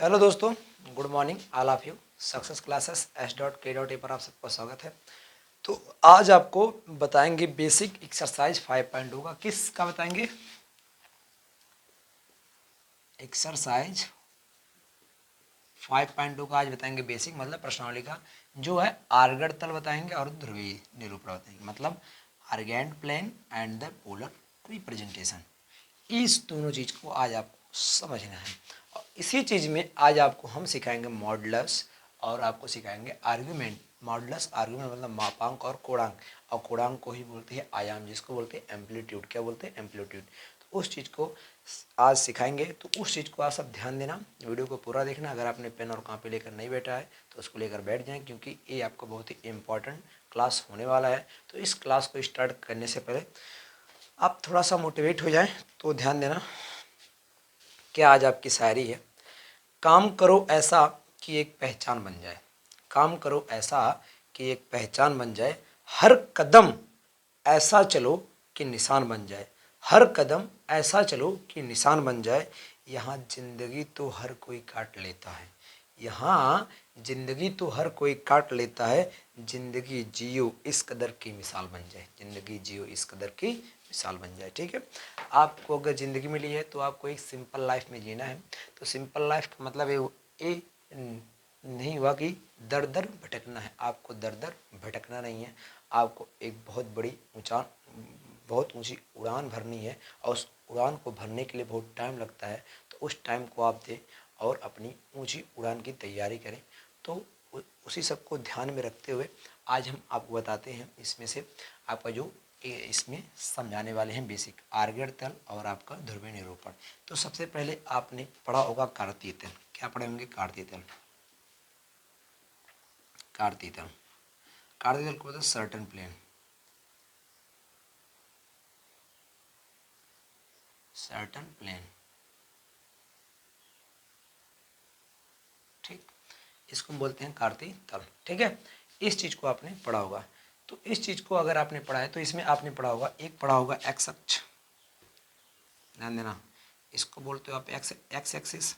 Hello दोस्तों, good morning all of you. Success classes s.k.a पर आप सबका स्वागत है। तो आज आपको बताएंगे बेसिक एक्सरसाइज 5.2 का। किस का बताएंगे? एक्सरसाइज 5.2 का आज बताएंगे बेसिक, मतलब प्रश्नावली का जो है आर्गड़ तल बताएंगे और ध्रुवीय निरूपण बताएंगे, मतलब Argand plane and the polar representation. इस दोनों चीज़ को आज आपको समझना है और इसी चीज़ में आज आपको हम सिखाएंगे मॉडुलस और आपको सिखाएंगे आर्गुमेंट। मॉडुलस आर्गुमेंट मतलब मापांक और कोणांक, और कोणांक को ही बोलते हैं आयाम, जिसको बोलते हैं एम्पलीट्यूड। क्या बोलते हैं? एम्पलीट्यूड। तो उस चीज़ को आज सिखाएंगे, तो उस चीज़ को आप सब ध्यान देना, वीडियो को पूरा देखना। अगर आपने पेन और कॉपी लेकर नहीं बैठा है तो उसको लेकर बैठ जाएं, क्योंकि ये आपको बहुत ही इम्पॉर्टेंट क्लास होने वाला है। तो इस क्लास को स्टार्ट करने से पहले आप थोड़ा सा मोटिवेट हो जाएं, तो ध्यान देना। क्या आज आपकी शायरी है, काम करो ऐसा कि एक पहचान बन जाए। काम करो ऐसा कि एक पहचान बन जाए, हर कदम ऐसा चलो कि निशान बन जाए। हर कदम ऐसा चलो कि निशान बन जाए। यहाँ जिंदगी तो हर कोई काट लेता है। यहाँ जिंदगी तो हर कोई काट लेता है। जिंदगी जियो इस कदर की मिसाल बन जाए। जिंदगी जियो इस कदर की मिसाल बन जाए। ठीक है, आपको अगर ज़िंदगी मिली है तो आपको एक सिंपल लाइफ में जीना है। तो सिंपल लाइफ का मतलब ये नहीं हुआ कि दर दर भटकना है। आपको दर दर भटकना नहीं है, आपको एक बहुत ऊंची उड़ान भरनी है, और उस उड़ान को भरने के लिए बहुत टाइम लगता है। तो उस टाइम को आप दें और अपनी ऊंची उड़ान की तैयारी करें। तो उसी सब को ध्यान में रखते हुए आज हम आपको बताते हैं, इसमें से आपका जो इसमें समझाने वाले हैं बेसिक आर्गड़ तल और आपका ध्रुवीय निरूपण। तो सबसे पहले आपने पढ़ा होगा कार्तीय तल। क्या पढ़े होंगे? कार्तीय तल। कार्तीय तल, कार्तीय तल को बोलते हैं सर्टन प्लेन। सर्टन प्लेन, ठीक, इसको हम बोलते हैं कार्तीय तल। ठीक है, इस चीज को आपने पढ़ा होगा। तो इस चीज को अगर आपने पढ़ा है तो इसमें आपने पढ़ा होगा, एक पढ़ा होगा एक्स अक्ष, ध्यान देना। इसको बोलते हो आप एक्स एक्सिस।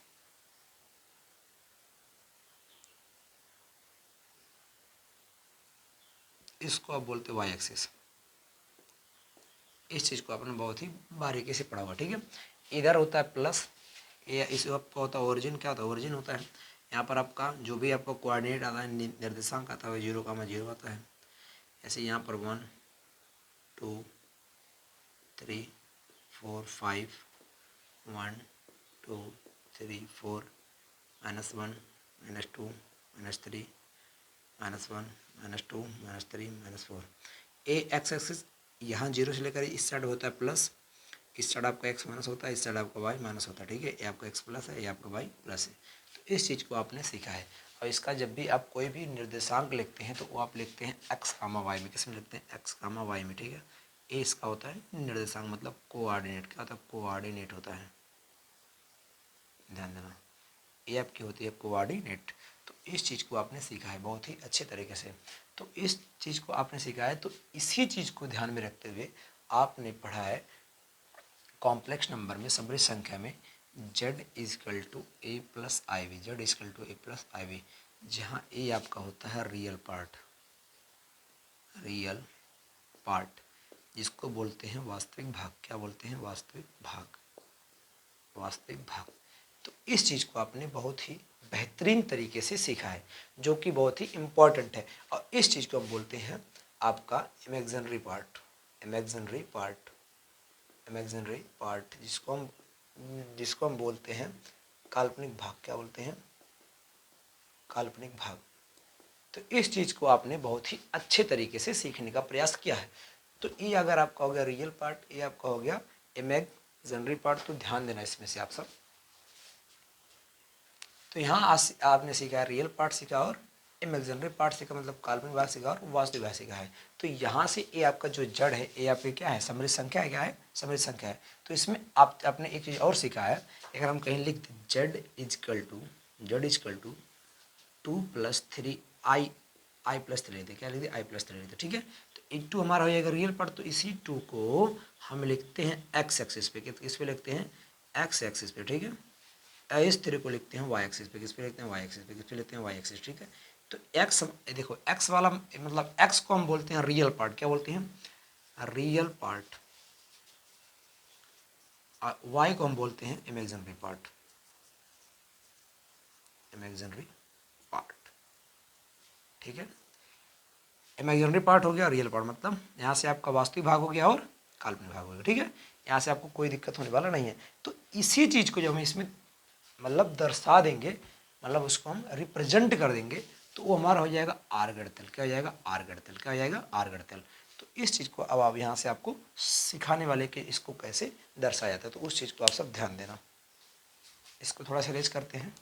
इसको आप बोलते हो वाई एक्सिस। इस चीज़ को आपने बहुत ही बारीकी से पढ़ा हुआ। ठीक है, इधर होता है प्लस, ये इस आपका होता है ओरिजिन। क्या होता है? ओरिजिन होता है यहाँ पर आपका जो भी आपका कोऑर्डिनेट आता है, निर्देशांक आता है, 0,0 आता है। ऐसे यहाँ पर 1 2 3 4 5 1 2 3 4 -1 -2 -3 -1 -2 -3 -4। ए एक्स एक्सिस यहाँ 0 से लेकर इस साइड होता है प्लस, इस साइड आपका एक्स माइनस होता है, इस साइड आपका वाई माइनस होता है। ठीक है, ये आपका एक्स प्लस है, ये आपका वाई प्लस है। तो इस चीज़ को आपने सीखा है। और इसका जब भी आप कोई भी निर्देशांक लिखते हैं तो वो आप लिखते हैं एक्स कामा वाई में। किस में लिखते हैं? एक्स कामा वाई में। ठीक है, ए इसका होता है निर्देशांक, मतलब कोऑर्डिनेट। क्या होता है? कोऑर्डिनेट होता है, ध्यान देना। ये आपकी होती है कोऑर्डिनेट। तो इस चीज़ को आपने सीखा है बहुत ही अच्छे तरीके से। तो इस चीज़ को आपने सीखा है, तो इसी चीज़ को ध्यान में रखते हुए आपने पढ़ा है कॉम्प्लेक्स नंबर में, समृद्ध संख्या में, z is equal to a plus i v. Z is equal to a plus i v, जहाँ ए आपका होता है रियल पार्ट, रियल पार्ट, जिसको बोलते हैं वास्तविक भाग। क्या बोलते हैं? वास्तविक भाग, वास्तविक भाग। तो इस चीज़ को आपने बहुत ही बेहतरीन तरीके से सीखा है, जो कि बहुत ही इम्पॉर्टेंट है। और इस चीज़ को हम बोलते हैं आपका imaginary part. Imaginary part, imaginary part, जिसको हम बोलते हैं काल्पनिक भाग। क्या बोलते हैं? काल्पनिक भाग। तो इस चीज़ को आपने बहुत ही अच्छे तरीके से सीखने का प्रयास किया है। तो ये अगर आपका हो गया रियल पार्ट, ये आपका हो गया इमेजिनरी पार्ट। तो ध्यान देना इसमें से आप सब। तो यहाँ आपने सीखा, रियल पार्ट सीखा और इमेजिनरी पार्ट सीखा, मतलब काल्पनिक भाग सीखा और वास्तविक भाग सीखा है। तो यहाँ से ये आपका जो जड़ है, ये आपकी क्या है? समृद्ध संख्या है। क्या है? समृद्ध संख्या है। तो इसमें आप आपने एक चीज़ और सीखा है, अगर हम कहीं लिख दें z is equal to 2+3 i plus 3 लेते। क्या लिखते? आई प्लस 3 लेते। ठीक है, तो एक टू हमारा हो जाएगा रियल पार्ट। तो इसी टू को हम लिखते हैं एक्स एक्सिस पे। किस पे लिखते हैं? एक्स एक्सिस पे। ठीक है, इस थ्री को लिखते हैं वाई एक्सिस पे, किस पे लिखते हैं वाई एक्सिस पे, किस पे लिखते हैं वाई एक्सिस, ठीक है। तो एक्स देखो एक्स वाला मतलब एक्स को हम बोलते हैं रियल पार्ट, क्या बोलते हैं रियल पार्ट, वाई को हम बोलते हैं इमेजिनरी पार्ट, इमेजिनरी पार्ट, ठीक है। इमेजिनरी पार्ट हो गया, रियल पार्ट मतलब यहाँ से आपका वास्तविक भाग हो गया और काल्पनिक भाग हो गया, ठीक है। यहाँ से आपको कोई दिक्कत होने वाला नहीं है। तो इसी चीज़ को जब हम इसमें मतलब दर्शा देंगे, मतलब उसको हम रिप्रेजेंट कर देंगे, तो वो हमारा हो जाएगा आर गणतल, क्या हो जाएगा आर गणतल, क्या हो जाएगा आर गणतल। तो इस चीज़ को अब आप यहाँ से आपको सिखाने वाले के इसको कैसे दर्शाया जाता है, तो उस चीज़ को आप सब ध्यान देना। इसको थोड़ा सा रेज करते हैं।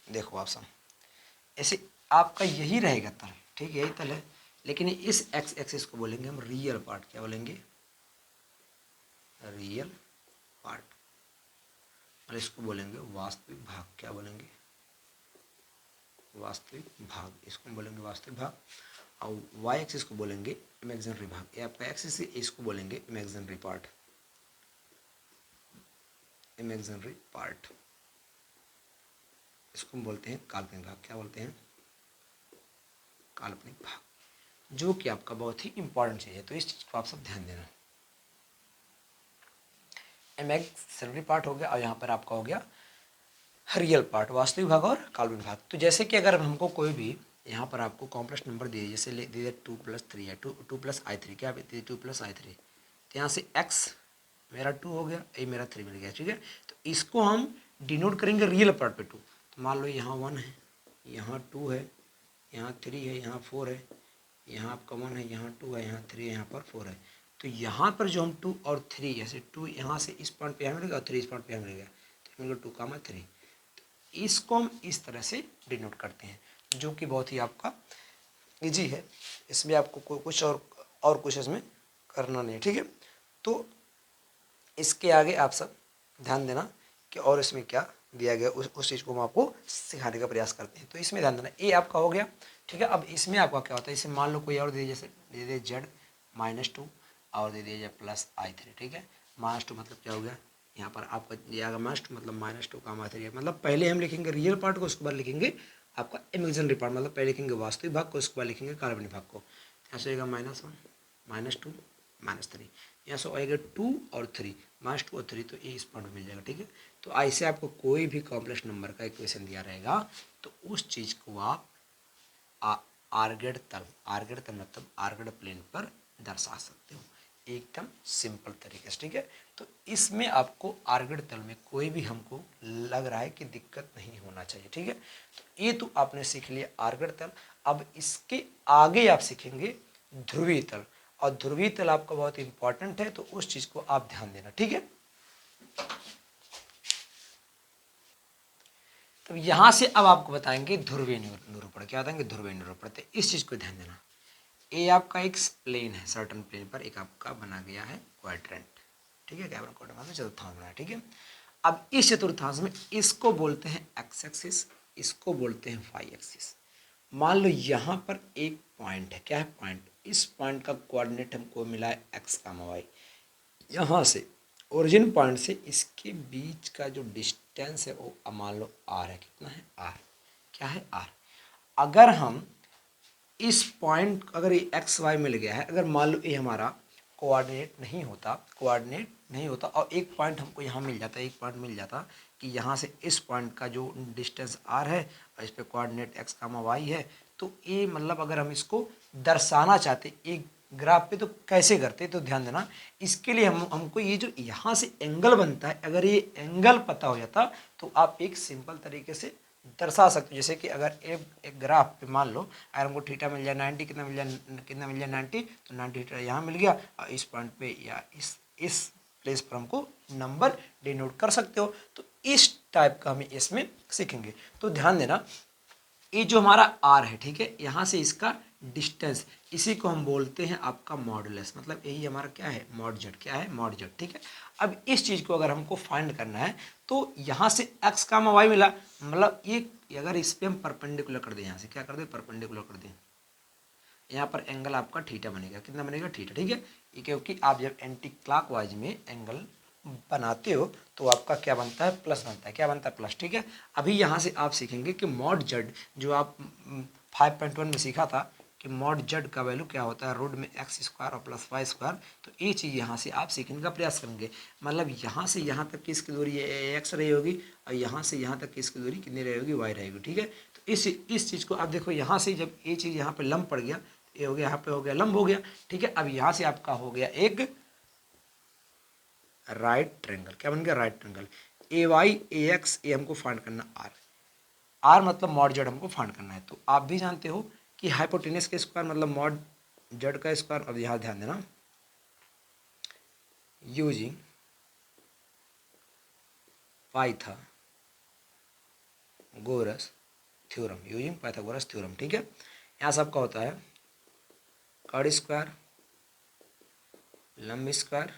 देखो आप सब ऐसे आपका यही रहेगा तल, ठीक है, यही तल है, लेकिन इस एक्स एक्सिस को बोलेंगे हम रियल पार्ट, क्या बोलेंगे रियल पार्ट, और इसको बोलेंगे वास्तविक भाग, क्या बोलेंगे वास्तविक भाग, इसको बोलेंगे वास्तविक भाग। और वाई एक्सिस को बोलेंगे इमेजिनरी भाग, ये आपका एक्सिस है, इसको बोलेंगे इमेजिनरी पार्ट, इमेजिनरी पार्ट। इसको हम बोलते हैं काल्पनिक भाग, क्या बोलते हैं काल्पनिक भाग, जो कि आपका बहुत ही इंपॉर्टेंट चीज़ है। तो इस चीज़ को आप सब ध्यान देना। इमेजिनरी पार्ट हो गया, और यहाँ पर आपका हो गया रियल पार्ट, वास्तविक भाग और काल्पनिक भाग। तो जैसे कि अगर हमको कोई भी यहाँ पर आपको कॉम्प्लेक्स नंबर दिए, जैसे दे दिया 2+3 है, 2+i3, क्या है 2+i3, तो यहाँ से x मेरा 2 हो गया, ये मेरा 3 मिल गया, ठीक है। तो इसको हम डिनोट करेंगे रियल पार्ट पे 2। तो मान लो यहाँ 1 है, यहाँ 2 है, यहाँ 3 है, यहाँ 4 है, यहाँ आपका 1 है, यहाँ 2 है, यहाँ 3 है, यहाँ पर 4 है। तो यहाँ पर जो हम 2 और 3, जैसे 2 यहाँ से इस पॉइंट पे यहाँ मिलेगा और 3 इस पॉइंट पे यहाँ मिलेगा, तो मिल गया 2, 3। इसको हम इस तरह से डिनोट करते हैं, जो कि बहुत ही आपका इजी है। इसमें आपको कुछ और कुछ इसमें करना नहीं है, ठीक है। तो इसके आगे आप सब ध्यान देना कि और इसमें क्या दिया गया, उस चीज़ को हम आपको सिखाने का प्रयास करते हैं। तो इसमें ध्यान देना, ये आपका हो गया, ठीक है। अब इसमें आपका क्या होता है, इसे मान लो कोई और दे दिए, जैसे दे दे z-2 और दे दिया +i3, ठीक है। -2 मतलब क्या हो गया, यहाँ पर आपका ये आएगा -2 मतलब -2 का -3, मतलब पहले हम लिखेंगे रियल पार्ट को, उसके बाद लिखेंगे आपका इमेजिनरी पार्ट, मतलब पहले लिखेंगे वास्तविक भाग को, उसके बाद लिखेंगे काल्पनिक भाग को। यहाँ से आएगा -1 -2 -3, यहाँ से आएगा 2 और 3, -2 और 3, तो ये इस पॉइंट में मिल जाएगा, ठीक है। तो ऐसे आपको कोई भी कॉम्प्लेक्स नंबर का इक्वेशन दिया रहेगा, तो उस चीज़ को आप आर्गेड तल मतलब आर्गेड प्लेन पर दर्शा सकते हो, एकदम सिंपल तरीके से, ठीक है। तो इसमें आपको आर्गेड तल में कोई भी हमको लग रहा है कि दिक्कत नहीं होना चाहिए, ठीक है। तो ये तो आपने सीख लिया आर्गेड तल। अब इसके आगे आप सीखेंगे ध्रुवीय तल, और ध्रुवीय तल आपका बहुत इंपॉर्टेंट है, तो उस चीज़ को आप ध्यान देना, ठीक है। तो यहाँ से अब आपको बताएंगे ध्रुवीय निरूपण, क्या बताएंगे ध्रुवीय निरूपण। तो इस चीज़ को ध्यान देना, ये आपका एक प्लेन है, सर्टन प्लेन पर एक आपका बना गया है क्वाड्रेंट, ठीक है, क्या बना क्वाड्रेंट चतुर्थांश बना है, ठीक है। अब इस चतुर्थांश में इसको बोलते हैं एक्स एक्सिस, इसको बोलते हैं वाई एक्सिस। मान लो यहाँ पर एक पॉइंट है, क्या है पॉइंट, इस पॉइंट का कोऑर्डिनेट हमको मिला है एक्स वाई। यहाँ से ओरिजिन पॉइंट से इसके बीच का जो डिस्टेंस है वो मान लो आर है, कितना है आर, क्या है आर। अगर हम इस पॉइंट, अगर ये एक्स वाई मिल गया है, अगर मान लो ये हमारा कोऑर्डिनेट नहीं होता और एक पॉइंट हमको यहाँ मिल जाता, एक पॉइंट मिल जाता कि यहाँ से इस पॉइंट का जो डिस्टेंस आर है और इस पे कोऑर्डिनेट एक्स वाई है, तो ये मतलब अगर हम इसको दर्शाना चाहते एक ग्राफ पे तो कैसे करते, तो ध्यान देना, इसके लिए हमको ये जो यहाँ से एंगल बनता है, अगर ये एंगल पता हो जाता तो आप एक सिंपल तरीके से दर्शा सकते हो। जैसे कि अगर एक ग्राफ पे मान लो अगर हमको थीटा मिल जाए 90, कितना मिल जाए 90, तो 90 थीटा यहाँ मिल गया, और इस पॉइंट पे या इस प्लेस पर हमको नंबर डिनोट कर सकते हो। तो इस टाइप का हम इसमें सीखेंगे। तो ध्यान देना, ये जो हमारा आर है, ठीक है, यहाँ से इसका डिस्टेंस, इसी को हम बोलते हैं आपका मॉडुलस, मतलब यही हमारा क्या है मॉड जेड, क्या है मॉड जेड, ठीक है। अब इस चीज़ को अगर हमको फाइंड करना है, तो यहाँ से एक्स का वाई मिला, मतलब ये अगर इस पर हम परपेंडिकुलर कर दें, यहाँ से क्या कर दें परपेंडिकुलर कर दें, यहाँ पर एंगल आपका थीटा बनेगा, कितना बनेगा थीटा, ठीक है। ये क्योंकि आप जब एंटी क्लॉकवाइज में एंगल बनाते हो तो आपका क्या बनता है, प्लस बनता है, क्या बनता है, प्लस, ठीक है। अभी यहाँ से आप सीखेंगे कि मॉड जेड जो आप 5.1 में सीखा था कि मॉड जेड का वैल्यू क्या होता है, रूट में एक्स स्क्वायर और प्लस वाई स्क्वायर। तो ये चीज़ यहाँ से आप सीखने का प्रयास करेंगे। मतलब यहाँ से यहाँ तक की इसकी दूरी एक्स रही होगी और यहाँ से यहाँ तक की इसकी दूरी कितनी रहेगी, वाई रहेगी, ठीक है। तो इस चीज़ को आप देखो, यहाँ से जब ये चीज़ यहाँ पे लंब पड़ गया, ये हो गया, यहाँ पे हो गया लंब हो गया, ठीक है। अब यहाँ से आपका हो गया एक राइट ट्रायंगल, क्या बन गया, राइट ट्रायंगल। ए वाई ए एक्स ए हमको फाइंड करना, आर, आर मतलब मॉड जेड हमको फाइंड करना है। तो आप भी जानते हो कि हाइपोटेनस का स्क्वायर मतलब मॉड जेड का स्क्वायर। अब यहाँ ध्यान देना, using Pythagoras theorem, using Pythagoras theorem, ठीक है। यहाँ सबका होता है कॉड स्क्वायर, लंब स्क्वायर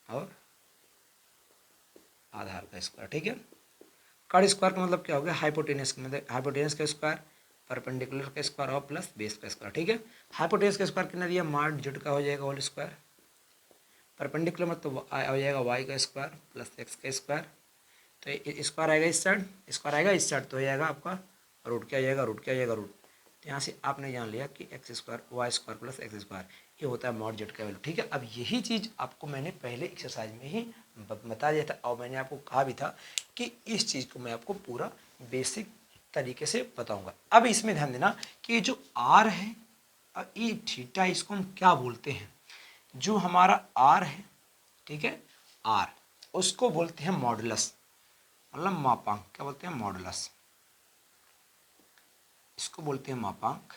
और आधार का स्क्वायर, ठीक है। कॉड स्क्वायर का मतलब क्या हो गया, हाइपोटेनस का मतलब हाइपोटेनस का स्क्वायर, परपेंडिकुलर का स्क्वायर और प्लस बेस का स्क्वायर, ठीक है। हाइपोटेनस का स्क्वायर कितना दिया, मॉड जेड का हो जाएगा होल स्क्वायर, परपेंडिकुलर मतलब हो जाएगा वाई का स्क्वायर प्लस एक्स का स्क्वायर। तो स्क्वायर आएगा इस साइड, स्क्वायर आएगा इस साइड, तो हो जाएगा आपका रूट, क्या आ जाएगा, रूट, क्या आ जाएगा, रूट। तो यहाँ से आपने जान लिया कि x square y square plus x square ये होता है मॉड जेड का वैल्यू, ठीक है। अब यही चीज़ आपको मैंने पहले एक्सरसाइज में ही बता दिया था और मैंने आपको कहा भी था कि इस चीज़ को मैं आपको पूरा बेसिक तरीके से बताऊंगा। अब इसमें ध्यान देना कि जो आर है और ये थीटा, इसको हम क्या बोलते हैं, जो हमारा आर है, ठीक है, आर, उसको बोलते हैं मॉडुलस, मतलब मापांक, क्या बोलते हैं, मॉडुलस, इसको बोलते हैं मापांक।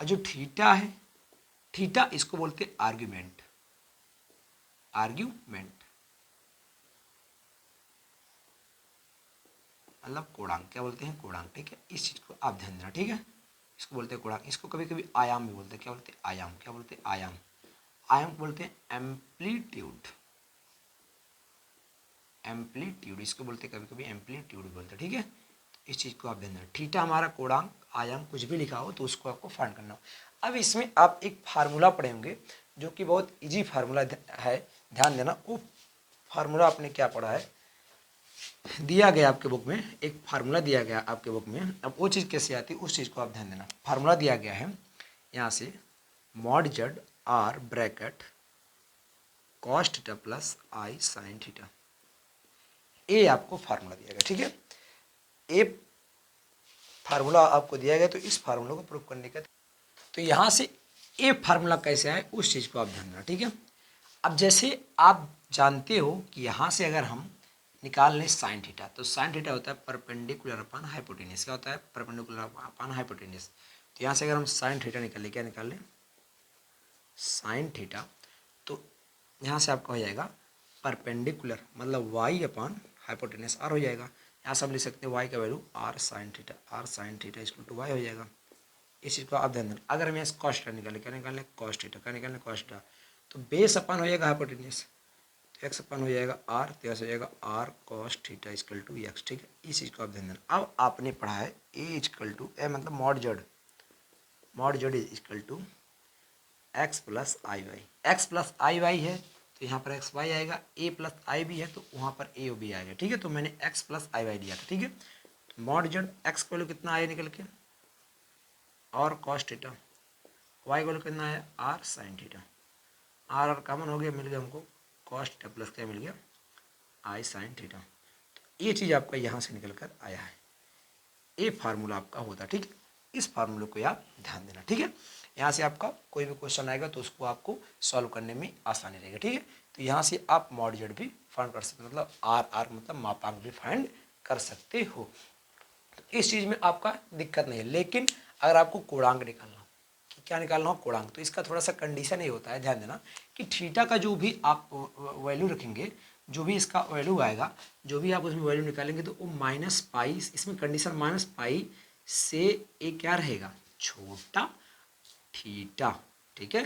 और जो थीटा है, थीटा इसको बोलते हैं आर्ग्यूमेंट, आर्ग्यूमेंट मतलब कोणांक, क्या बोलते हैं, कोणांक, ठीक है। इस चीज को आप ध्यान देना, ठीक है। इसको बोलते हैं कोणांक, इसको कभी कभी आयाम भी बोलते हैं, क्या बोलते हैं, आयाम, क्या बोलते हैं, आयाम, आयाम बोलते हैं एम्पलीट्यूड, एम्पलीट्यूड इसको बोलते हैं, कभी कभी एम्पलीट्यूड बोलते हैं, ठीक है। इस चीज़ को आप ध्यान देना, थीटा हमारा कोणांक, आयाम कुछ भी लिखा हो तो उसको आपको फाइंड करना हो। अब इसमें आप एक फार्मूला पढ़ेंगे जो कि बहुत इजी फार्मूला है, ध्यान देना। वो फार्मूला आपने क्या पढ़ा है, दिया गया आपके बुक में, एक फार्मूला दिया गया आपके बुक में। अब वो चीज़ कैसे आती है उस चीज़ को आप ध्यान देना। फार्मूला दिया गया है यहाँ से, mod z r bracket cos theta plus i sine theta, ये आपको फार्मूला दिया गया, ठीक है। ए फार्मूला आपको दिया गया, तो इस फार्मूला को प्रूव करने का, तो यहाँ से ए फार्मूला कैसे आए उस चीज़ को आप ध्यान देना, ठीक है। अब जैसे आप जानते हो कि यहाँ से अगर हम निकाल लें साइन थीटा, तो साइन थीटा होता है परपेंडिकुलर अपॉन हाइपोटेनस, क्या होता है, परपेंडिकुलर अपॉन हाइपोटेनस। तो यहाँ से अगर हम साइन थीटा निकाल लें, क्या निकाल लें, साइन थीटा, तो यहाँ से आपका हो जाएगा परपेंडिकुलर मतलब वाई अपॉन हाइपोटेनस आर हो जाएगा। यहाँ से हम लिख सकते हैं वाई का value r sine theta, r sine theta equal to y हो जाएगा। इस चीज़ को आप ध्यान देना। अगर हम यहाँ कॉस थीटा निकालें, क्या निकालें, कॉस थीटा, क्या निकालें, कॉस थीटा, तो बेस अपन हो जाएगा हाइपोटेनस, तो एक्स अपन हो जाएगा आर, तो ऐसे हो जाएगा r cos theta equal to x, ठीक है। इस चीज़ को आप ध्यान देना। अब आपने पढ़ा है ए इक्वल टू ए मतलब mod z, mod z is equal to x plus i y, x plus i y है तो यहाँ पर एक्स वाई आएगा, ए प्लस आई भी है तो वहाँ पर ए बी आएगा, ठीक है। तो मैंने एक्स प्लस आई वाई दिया था, ठीक है। तो मॉड जेड एक्स को वैल्यू कितना आया निकल के, और कॉस थीटा, वाई को वैल्यू कितना आया, आर साइन थीटा, आर और कॉमन हो गया, मिल गया हमको कॉस थीटा प्लस क्या मिल गया, आई साइन थीटा। तो ये चीज़ आपका यहाँ से निकल कर आया है, ये फार्मूला आपका होता है, ठीक है। इस फार्मूले को आप ध्यान देना, ठीक है। यहाँ से आपका कोई भी क्वेश्चन आएगा तो उसको आपको सॉल्व करने में आसानी रहेगी, ठीक है। तो यहाँ से आप मॉड जेड भी फाइंड कर सकते हो, मतलब आर आर मतलब मापांक भी फाइंड कर सकते हो। तो इस चीज़ में आपका दिक्कत नहीं है। लेकिन अगर आपको कोणांक निकालना हो, कि क्या निकालना हो, कोणांक, तो इसका थोड़ा सा कंडीशन ये होता है, ध्यान देना कि थीटा का जो भी आप वैल्यू रखेंगे, जो भी इसका वैल्यू आएगा, जो भी आप उसमें वैल्यू निकालेंगे तो वो माइनस पाई, इसमें कंडीशन माइनस पाई से ए क्या रहेगा, छोटा थीटा, ठीक है।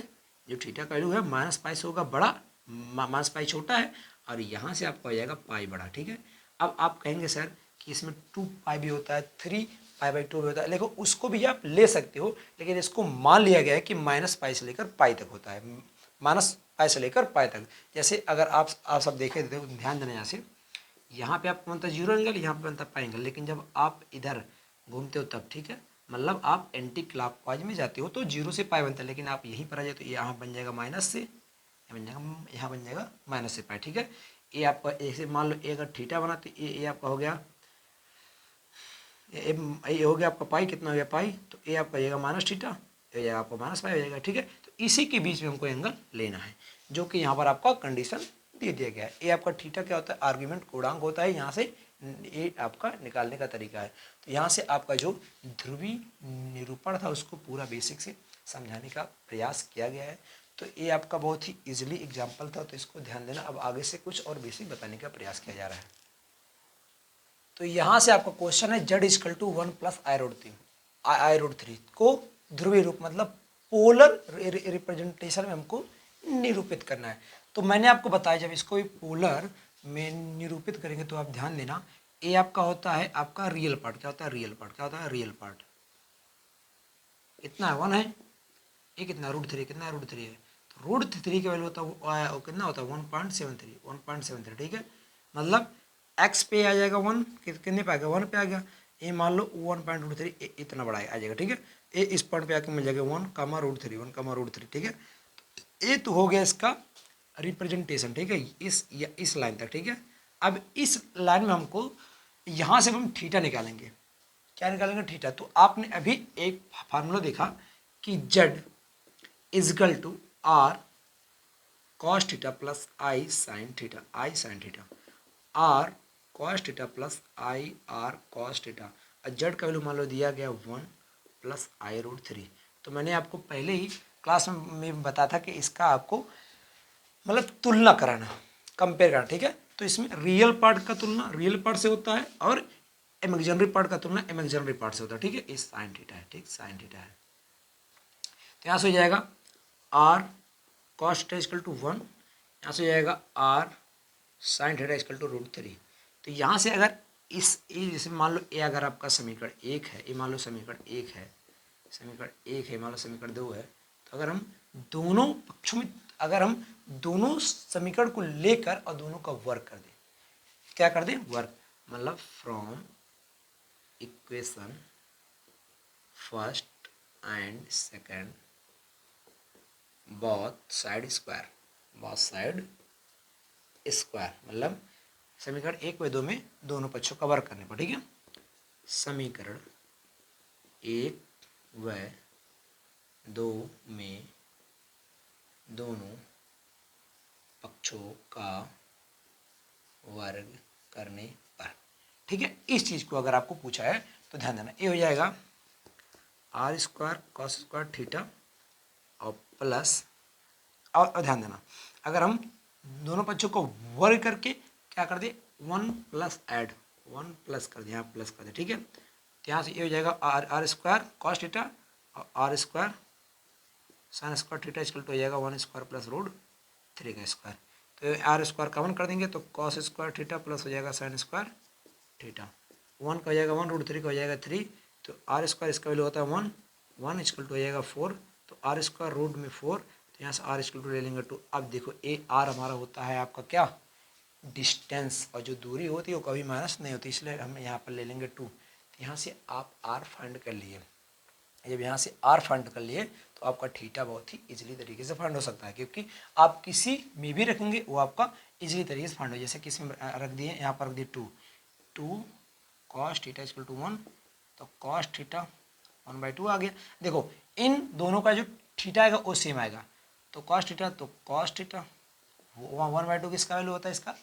जो थीटा का वैल्यू है माइनस पाई से होगा बड़ा, माइनस पाई छोटा है, और यहाँ से आपका हो जाएगा पाई बड़ा, ठीक है। अब आप कहेंगे सर कि इसमें 2 पाई भी होता है, 3 π/2 भी होता है। देखो उसको भी आप ले सकते हो, लेकिन इसको मान लिया गया है कि -π से लेकर π तक होता है, -π से लेकर π तक। जैसे अगर आप सब देखे थे, ध्यान देना यहाँ पे आपको बनता है 0 एंगल, यहाँ पे बनता है π एंगल, लेकिन जब आप इधर घूमते हो तब, ठीक है, मतलब आप एंटी क्लॉकवाइज में जाते हो तो 0 से π बनता है, लेकिन आप यहीं पर आ जाए तो यहाँ बन जाएगा माइनस से, यहाँ बन जाएगा माइनस से π, ठीक है। ये आपका ऐसे मान लो ए अगर थीटा बना तो ये आपका हो गया, ये हो गया आपका पाई, कितना हो गया पाई, तो ये आपका जाएगा माइनस थीटा, ये जाएगा आपका माइनस पाई हो जाएगा, ठीक है। तो इसी के बीच में हमको एंगल लेना है, जो कि यहाँ पर आपका कंडीशन दे दिया गया है। ये आपका थीटा क्या होता है, आर्ग्यूमेंट कोणांक होता है, यहाँ से ये आपका निकालने का तरीका है। तो यहाँ से आपका जो ध्रुवीय निरूपण था उसको पूरा बेसिक से समझाने का प्रयास किया गया है। तो ये आपका बहुत ही इजीली एग्जाम्पल था, तो इसको ध्यान देना। अब आगे से कुछ और बेसिक बताने का प्रयास किया जा रहा है। तो यहाँ से आपका क्वेश्चन है z is equal to 1 plus i√3 को ध्रुवीय रूप मतलब पोलर रिप्रेजेंटेशन में हमको निरूपित करना है। तो मैंने आपको बताया जब इसको पोलर में निरूपित करेंगे तो आप ध्यान देना, ए आपका होता है आपका रियल पार्ट, क्या होता है रियल पार्ट, क्या होता है रियल पार्ट, कितना है 1 है, ये कितना √3, कितना √3 है, तो √3 का वैल्यू होता है कितना होता है 1.73, ठीक है। मतलब x पे आ जाएगा 1, कितने पे आ गया 1 पे आ गया, ये मान लो 1.3 इतना बड़ा आ जाएगा, ठीक है। ये इस पॉइंट पे आके मिल जाएगा 1, ठीक है। ये तो हो गया इसका रिप्रेजेंटेशन, ठीक है, इस लाइन तक, ठीक है। अब इस लाइन में हमको यहाँ से हम थीटा निकालेंगे, क्या निकालेंगे थीटा। तो आपने अभी एक फार्मूला देखा कि z is equal to r cos theta plus i sin theta, r cos theta plus i r cos theta, और z का वैल्यू मान लो दिया गया 1 प्लस i√3। तो मैंने आपको पहले ही क्लास में बताया था कि इसका आपको मतलब तुलना कराना, कंपेयर करना, ठीक है। तो इसमें रियल पार्ट का तुलना रियल पार्ट से होता है और इमेजिनरी पार्ट का तुलना इमेजिनरी पार्ट से होता है, ठीक है। इस साइन थीटा है, ठीक, साइन थीटा है। तो यहाँ से हो जाएगा r cos theta equal to 1, यहाँ से हो जाएगा r sin theta equal to √3। तो यहाँ से अगर जैसे मान लो ये अगर आपका समीकरण 1 है, ये मान लो समीकरण 1 है, मान लो समीकरण 2 है, तो अगर हम दोनों पक्षों में अगर हम दोनों समीकरण को लेकर और दोनों का वर्क कर दें, क्या कर दें वर्क, मतलब from equation first and second both side square, मतलब समीकरण 1 व 2 में दोनों पक्षों का वर्क करने पर, ठीक है। समीकरण 1 व 2 में दोनों पक्षों का वर्ग करने पर, ठीक है। इस चीज को अगर आपको पूछा है तो ध्यान देना, ये हो जाएगा r² cos² थीटा और प्लस, और ध्यान देना अगर हम दोनों पक्षों को वर्ग करके क्या कर दे 1 प्लस ऐड 1 प्लस कर दे, यहाँ प्लस कर दे, ठीक है। तो यहाँ से ये हो जाएगा r² cos थीटा और r² sin² theta equal to हो जाएगा 1² प्लस √3 का स्क्वायर। तो r² कॉमन कर देंगे तो cos² थीटा प्लस हो जाएगा sin² थीटा, 1 का हो जाएगा 1, √3 का हो जाएगा 3, तो r² इसका वैल्यू होता है 1 इक्वल टू हो जाएगा 4, तो r² रूट में 4, तो यहाँ से r इक्वल टू ले लेंगे 2। अब देखो ए r हमारा होता है आपका क्या डिस्टेंस, और जो दूरी होती है वो कभी माइनस नहीं होती, इसलिए हम यहाँ पर ले लेंगे 2। तो यहाँ से आप r फाइंड कर लिए, जब यहाँ से r फाइंड कर लिए तो आपका थीटा बहुत ही इजीली तरीके से फाइंड हो सकता है, क्योंकि आप किसी में भी रखेंगे वो आपका इजीली तरीके से फाइंड हो। जैसे किसी में रख दिए, यहाँ पर रख दिए 2 cos थीटा इक्वल टू 1, तो cos थीटा 1/2 आ गया। देखो इन दोनों का जो थीटा आएगा वो सेम आएगा, तो cos थीटा 1/2 किसका वैल्यू होता है इसका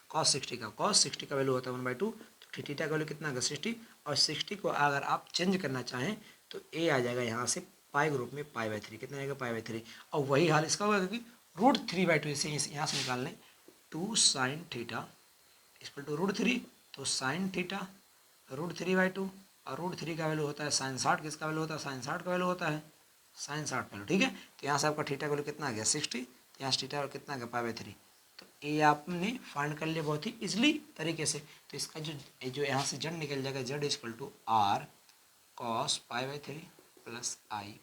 cos 60 का वैल्यू होता है 1/2, तो थीटा का वैल्यू कितना आएगा 60, और 60 को अगर आप चेंज करना चाहें तो ए आ जाएगा यहाँ से पाई ग्रुप में π/3, कितना आएगा π/3, और वही हाल इसका होगा क्योंकि √3/2 इसे यहाँ से निकाल लें, 2 sin थीटा इक्वल टू √3, तो sin थीटा √3/2, और √3 का वैल्यू होता है sin 60, किसका वैल्यू होता है sin 60 का वैल्यू होता है sin 60 वैल्यू, ठीक है। तो यहाँ से आपका थीटा का वैल्यू कितना आ गया 60, तो यहाँ से थीटा कितना आ गया π/3, तो ये आपने फाइंड कर लिया बहुत ही इजली तरीके से। तो इसका जो यहाँ से z निकल जाएगा z is equal to r cos pi by 3 plus i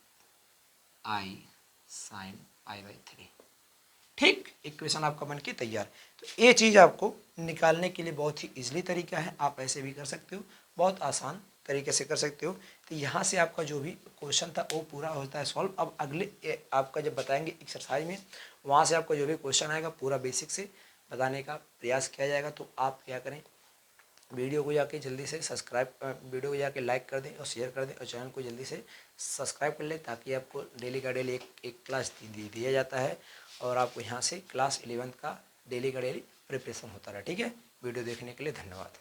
sine pi by 3। ठीक, इक्वेशन आपका बन के तैयार। तो ये चीज़ आपको निकालने के लिए बहुत ही इजीली तरीका है, आप ऐसे भी कर सकते हो, बहुत आसान तरीके से कर सकते हो। तो यहाँ से आपका जो भी क्वेश्चन था वो पूरा होता है सॉल्व। अब अगले आपका जब बताएंगे एक्सरसाइज में, वहाँ से आपका जो भी क्वेश्चन आएगा पूरा बेसिक से बताने का प्रयास किया जाएगा। तो आप क्या करें, वीडियो को जाके जल्दी से वीडियो को जाके लाइक कर दें और शेयर कर दें और चैनल को जल्दी से सब्सक्राइब कर लें, ताकि आपको डेली का डेली एक क्लास दिया जाता है और आपको यहाँ से क्लास 11th का डेली का डेली प्रिपरेशन होता रहा। ठीक है, वीडियो देखने के लिए धन्यवाद।